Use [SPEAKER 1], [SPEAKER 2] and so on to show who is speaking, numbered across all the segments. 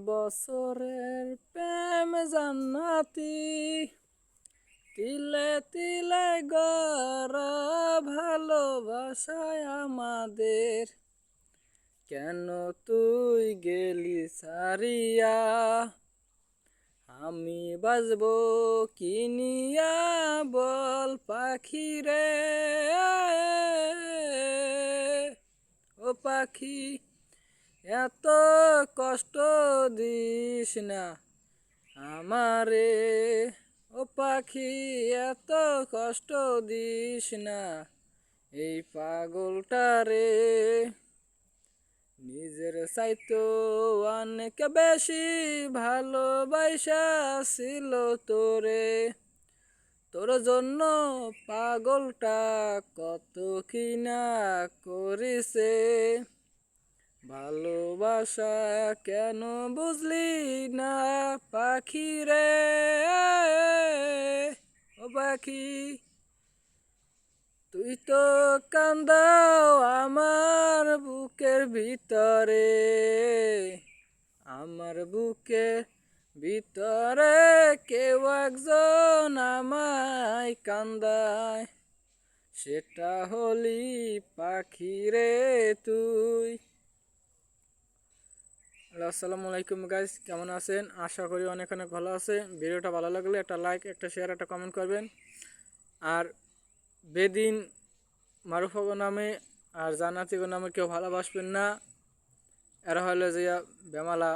[SPEAKER 1] বছরের প্রেম জান্নাতি, তিলে তিলে গড়া ভালোবাসায় আমাদের। কেন তুই গেলি সারিয়া, আমি বাজবো কিনিয়া বল পাখি রে। ও পাখি, এত কষ্ট দিস না আমারে। ও পাখি, এত কষ্ট দিস না এই পাগলটারে। নিজের চাইতো অনেক বেশি ভালোবাসা ছিল তোরে। তোর জন্য পাগলটা কত কিনা করিছে। ভালোবাসা কেন বুঝলি না পাখি রে। ও পাখি, তুই তো কান্দাও আমার বুকের ভিতরে। আমার বুকের ভিতরে কেউ একজন আমায় কান্দায়, সেটা হলি পাখি রে তুই। আসসালামু আলাইকুম গাইস, কেমন আছেন? আশা করি অনেক অনেক ভালো আছে। ভিডিওটা ভালো লাগলে একটা লাইক, একটা শেয়ার, একটা কমেন্ট করবেন। আর বেদিন মারুফাগো নামে আর জান্নাতিগো নামে কেউ ভালোবাসবেন না। এরা হলো যে বেমালা,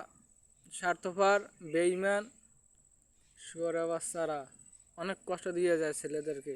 [SPEAKER 1] স্বার্থপর, বেঈমান, শুয়োরের বাচ্চারা অনেক কষ্ট দিয়ে যায় ছেলেদেরকে।